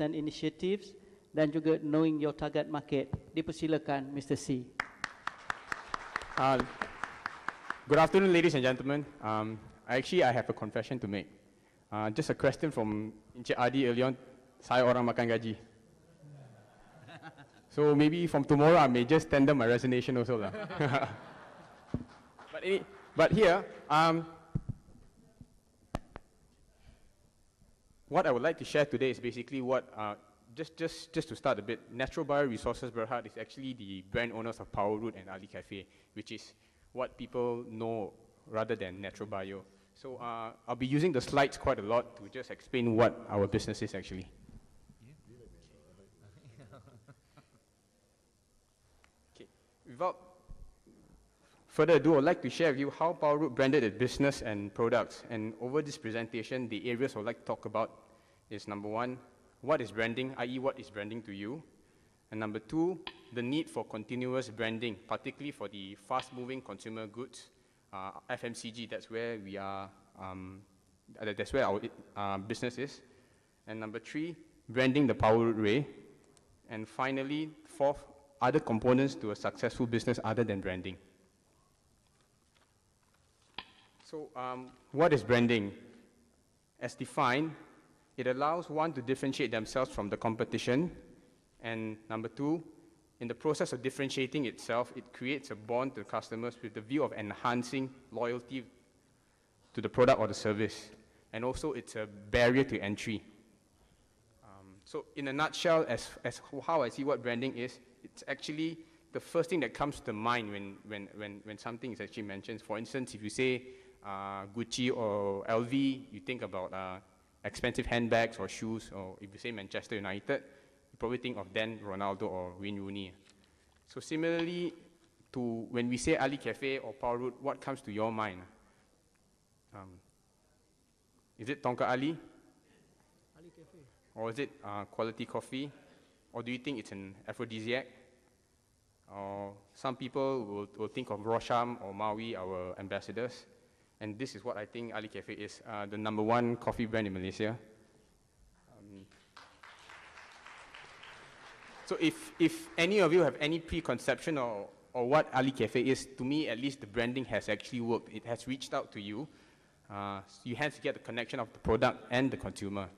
and initiatives dan juga knowing your target market. Dipersilakan Mr. C. Uh, Good afternoon, ladies and gentlemen. Actually, I have a confession to make. Just a question from Encik Adi earlier on. Saya orang makan gaji. So maybe from tomorrow, I may just tender my resignation also lah. But here, what I would like to share today is basically what, just to start a bit, Natural Bioresources Berhad is actually the brand owners of Power Root and Ali Cafe, which is what people know rather than Natural Bio. So I'll be using the slides quite a lot to just explain what our business is actually. Okay. Without further ado, I'd like to share with you how Power Root branded its business and products. And over this presentation, the areas I'd like to talk about is number one, what is branding, i.e. what is branding to you? And number two, the need for continuous branding, particularly for the fast-moving consumer goods, FMCG, that's where we are, that's where our business is. And number three, branding the Power Root way. And finally, fourth, other components to a successful business other than branding. So what is branding? As defined, it allows one to differentiate themselves from the competition. And number two, in the process of differentiating itself, it creates a bond to customers with the view of enhancing loyalty to the product or the service. And also, it's a barrier to entry. So in a nutshell, as how I see what branding is, it's actually the first thing that comes to mind when something is actually mentioned. For instance, if you say Gucci or LV, you think about expensive handbags or shoes, or if you say Manchester United, you probably think of Dan Ronaldo or Wayne Rooney. So similarly to when we say Ali Cafe or Power Root, what comes to your mind? Is it Tonka Ali? Ali Cafe. Or is it quality coffee? Or do you think it's an aphrodisiac? Or some people will think of Rosham or Maui, our ambassadors. And this is what I think Ali Cafe is, the #1 coffee brand in Malaysia. So if any of you have any preconception or what Ali Cafe is, to me at least the branding has actually worked. It has reached out to you. You have to get the connection of the product and the consumer.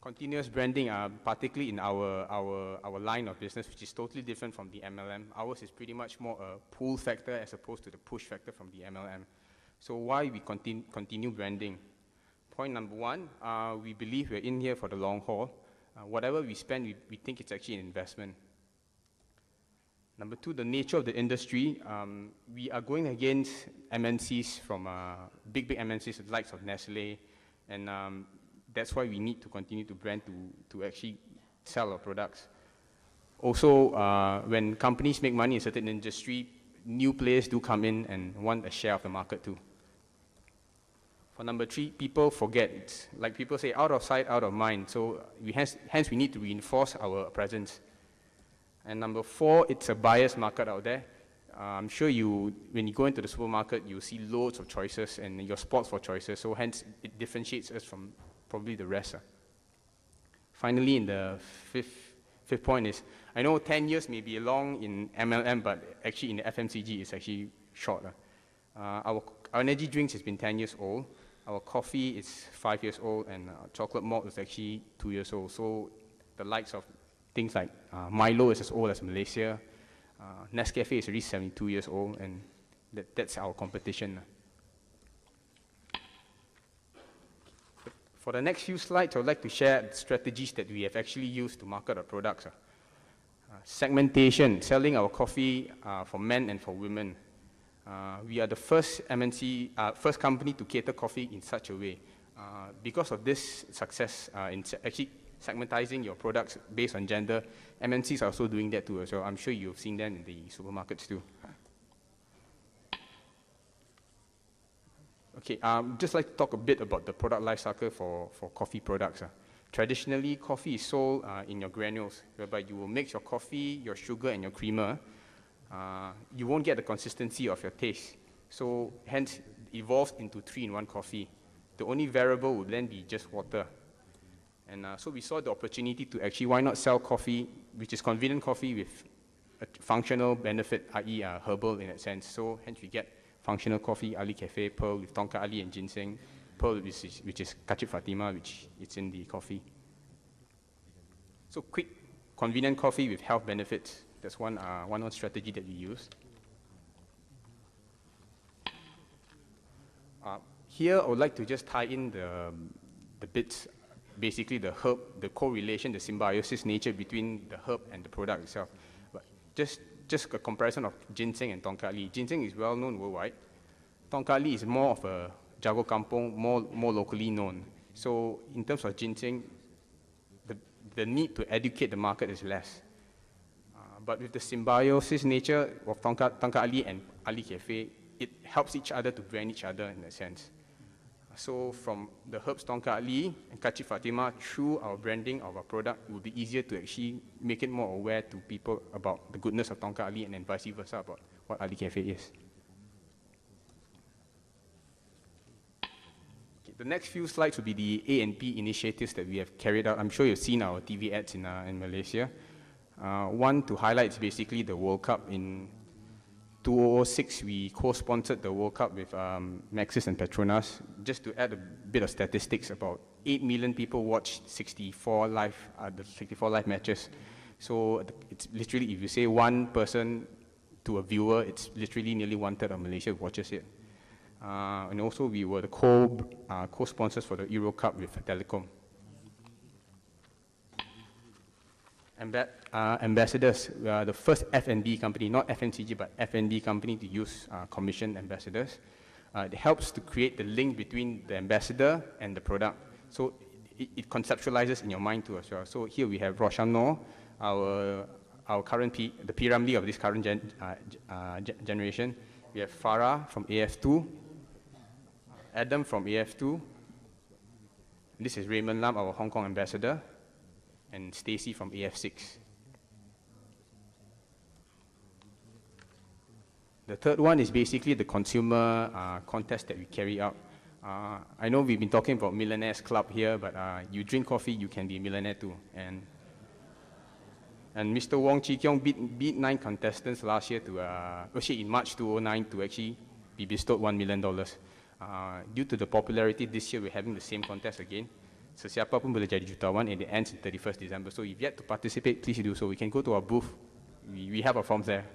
Continuous branding, particularly in our line of business, which is totally different from the MLM. Ours is pretty much more a pull factor as opposed to the push factor from the MLM. So why we continue branding? Point number one, we believe we're in here for the long haul. Whatever we spend, we think it's actually an investment. Number two, the nature of the industry. We are going against MNCs from big MNCs, the likes of Nestle, and that's why we need to continue to brand to actually sell our products. Also, when companies make money in a certain industry, new players do come in and want a share of the market too. For number three, people forget. It's like people say, out of sight, out of mind. So hence we need to reinforce our presence. And number four, it's a buyer's market out there. I'm sure when you go into the supermarket, you see loads of choices and your spots for choices. So hence it differentiates us from probably the rest. Finally, in the fifth point is, I know 10 years may be long in MLM, but actually in the FMCG it's actually short. Our energy drinks has been 10 years old. Our coffee is 5 years old, and chocolate malt is actually 2 years old. So the likes of things like Milo is as old as Malaysia. Nescafe is already 72 years old, and that's our competition. For the next few slides, I would like to share the strategies that we have actually used to market our products. Segmentation, selling our coffee for men and for women. We are the first first company to cater coffee in such a way. Because of this success in actually segmentizing your products based on gender, MNCs are also doing that too. So I'm sure you've seen them in the supermarkets too. Okay, just like to talk a bit about the product life cycle for coffee products. Traditionally, coffee is sold in your granules, whereby you will mix your coffee, your sugar, and your creamer. You won't get the consistency of your taste. So hence, evolved into 3-in-1 coffee. The only variable would then be just water. And so we saw the opportunity to actually, why not sell coffee, which is convenient coffee with a functional benefit, i.e. Herbal in that sense. So hence we get functional coffee, Ali Cafe, Pearl with Tonka Ali and ginseng, Pearl which is Kachip Fatima, which is in the coffee. So quick, convenient coffee with health benefits. That's one strategy that we use. Here I would like to just tie in the bits, basically the herb, the correlation, the symbiosis nature between the herb and the product itself. But just a comparison of ginseng and Tonka Ali. Ginseng is well known worldwide. Tonka Ali is more of a jago kampung, more locally known. So in terms of ginseng, the need to educate the market is less. But with the symbiosis nature of Tonka Ali and Ali Cafe, it helps each other to brand each other in that sense. So from the herbs Tonka Ali and Kachip Fatima, through our branding of our product, it will be easier to actually make it more aware to people about the goodness of Tonka Ali and then vice versa about what Ali Cafe is. Okay, the next few slides will be the A&P initiatives that we have carried out. I'm sure you've seen our TV ads in Malaysia. One to highlight is basically the World Cup. In 2006, we co-sponsored the World Cup with Maxis and Petronas. Just to add a bit of statistics, about 8 million people watched 64 live matches. So it's literally, if you say one person to a viewer, it's literally nearly 1/3 of Malaysia who watches it. And also, we were the co-sponsors for the Euro Cup with Telecom. Ambassadors, we are the first F&B company, not FMCG, but F&B company to use commissioned ambassadors. It helps to create the link between the ambassador and the product. So it conceptualizes in your mind too as well. So here we have Roshan Noor, our current the P. Ramlee of this current generation. We have Farah from AF2, Adam from AF2. This is Raymond Lam, our Hong Kong ambassador, and Stacy from AF6. The third one is basically the consumer contest that we carry out. I know we've been talking about Millionaires Club here, but you drink coffee, you can be a millionaire too. And Mr. Wong Chi Kiong beat 9 contestants last year in March 2009 to actually be bestowed $1 million. Due to the popularity, this year we're having the same contest again. Sesiapa pun boleh jadi jutawan, and it ends on 31st December. So if you've yet to participate, please do so. We can go to our booth. We have our forms there.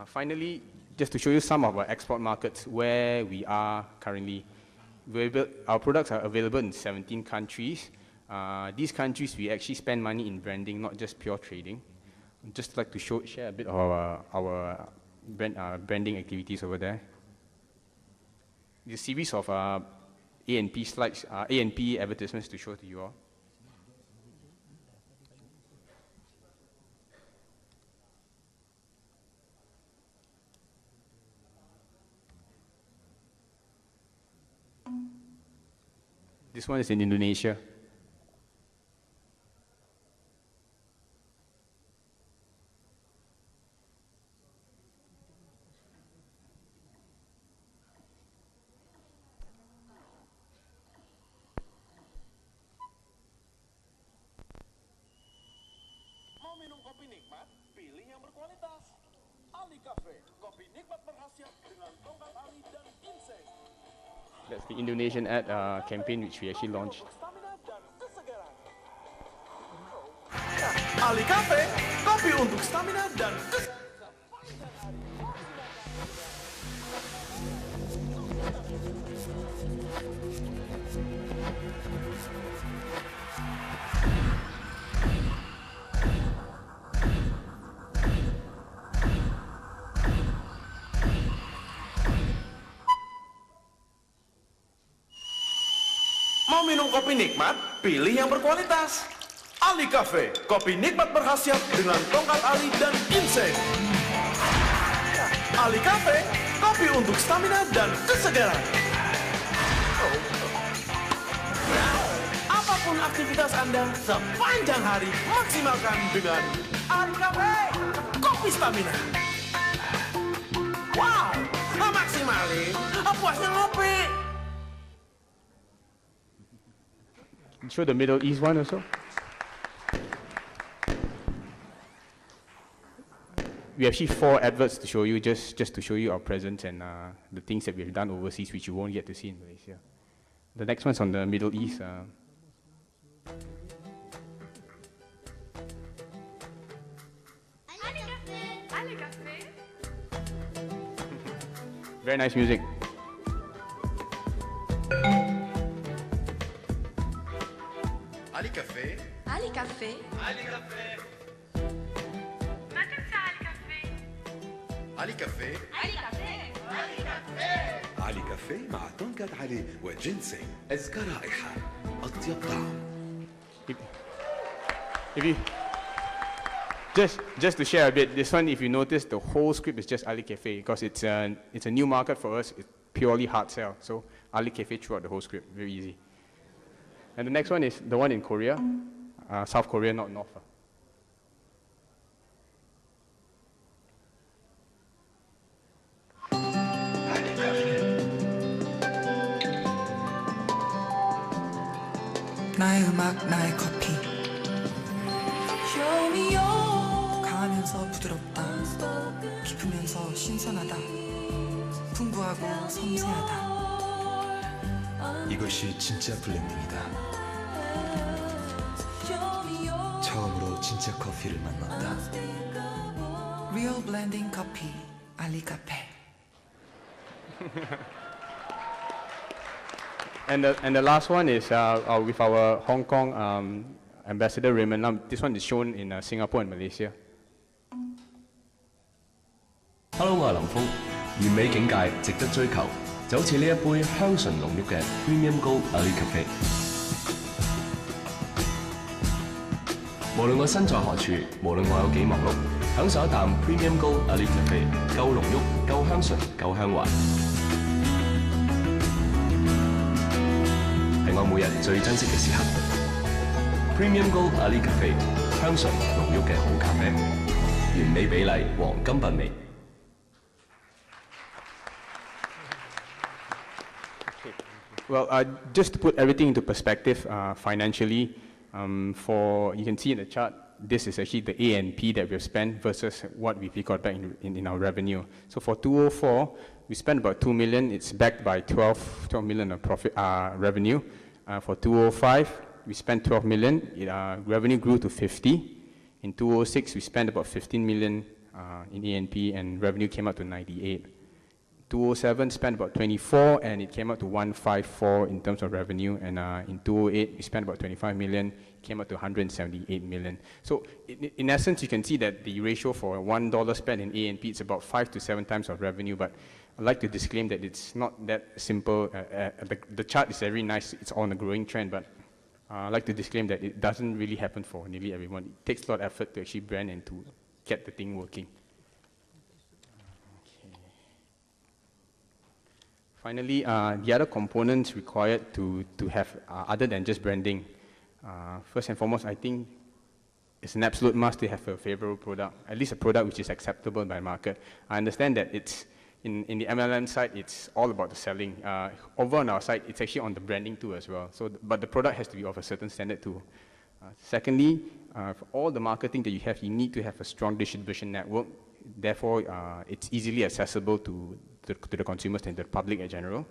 Finally, just to show you some of our export markets where we are currently. Our products are available in 17 countries. These countries, we actually spend money in branding, not just pure trading. I'd just like to share a bit of our branding activities over there. The series of A&P slides, A&P advertisements to show to you all. This one is in Indonesia. That's the Indonesian ad campaign which we actually launched. Ali Cafe, kopi untuk stamina dan Mau minum kopi nikmat? Pilih yang berkualitas. Ali Cafe, kopi nikmat berkhasiat dengan tongkat ali dan ginseng. Ali Cafe, kopi untuk stamina dan kesegaran. Apapun aktivitas Anda sepanjang hari, maksimalkan dengan Ali Cafe, kopi stamina. Wow, maksimalin puasnya ngopi. Show the Middle East one also. We have actually 4 adverts to show you, just to show you our presence and the things that we've done overseas, which you won't get to see in Malaysia. The next one's on the Middle East. Very nice music. Ali Café. Ali Café. Ali Café. علي كافيه علي كافيه علي كافيه علي كافيه مع طنجة علي وجنسي أزكى رائحة أطيب طعم. If you just to share a bit, this one, if you notice, the whole script is just Ali Cafe because it's a new market for us. It's purely hard sell, so Ali Cafe throughout the whole script, very easy. And the next one is the one in Korea, South Korea, not North. 나의 음악, 나의 커피. 강하면서 부드럽다. 깊으면서 신선하다. 풍부하고 섬세하다. 이것이 진짜 블렌딩이다. 처음으로 진짜 커피를 만났다. Real blending coffee, Ali Cafe. And the last one is with our Hong Kong ambassador Raymond Lam. This one is shown in Singapore and Malaysia. Hello， 我係林峰，完美境界值得追求，就好似呢一杯香醇濃郁嘅 Premium Gold Ali Cafe。無論我身在何處，無論我有幾忙碌，享受一啖 Premium Gold Ali Cafe， 夠濃郁，夠香醇，夠香滑，係我每日最珍惜嘅時刻。Premium Gold Ali Cafe， 香醇濃郁嘅好咖啡，完美比例，黃金品味。Well, just to put everything into perspective financially, you can see in the chart, this is actually the A&P that we've spent versus what we've got back in our revenue. So for 2004, we spent about 2 million. It's backed by 12 million of profit revenue. For 2005, we spent 12 million. Revenue grew to 50. In 2006, we spent about 15 million in A&P, and revenue came out to 98. 2007 spent about 24 and it came out to 154 in terms of revenue, and in 2008 we spent about 25 million, came out to 178 million. So in essence you can see that the ratio for $1 spent in A&P is about 5 to 7 times of revenue, but I'd like to disclaim that it's not that simple. The chart is very nice, it's on a growing trend, but I'd like to disclaim that it doesn't really happen for nearly everyone. It takes a lot of effort to actually brand and to get the thing working. Finally, the other components required to have, other than just branding, first and foremost, I think it's an absolute must to have a favorable product, at least a product which is acceptable by market. I understand that it's, in the MLM side, it's all about the selling. Over on our side, it's actually on the branding too as well. So, but the product has to be of a certain standard too. Secondly, for all the marketing that you have, you need to have a strong distribution network. Therefore, it's easily accessible to the consumers and the public in general.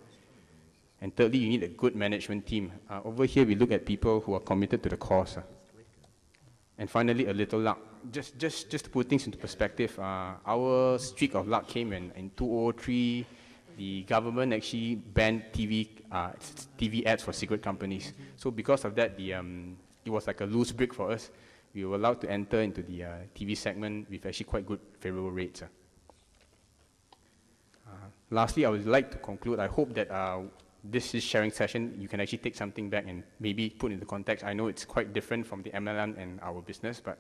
And thirdly, you need a good management team. Over here, we look at people who are committed to the cause. And finally, a little luck. Just to put things into perspective, our streak of luck came in 2003. The government actually banned TV ads for cigarette companies. So because of that, it was like a loose brick for us. We were allowed to enter into the TV segment with actually quite good favorable rates. Lastly, I would like to conclude. I hope that this sharing session, you can actually take something back and maybe put into context. I know it's quite different from the MLM and our business, but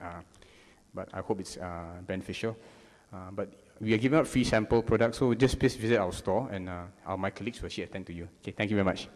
I hope it's beneficial. But we are giving out free sample products, so just please visit our store, and my colleagues will actually attend to you. Okay, thank you very much.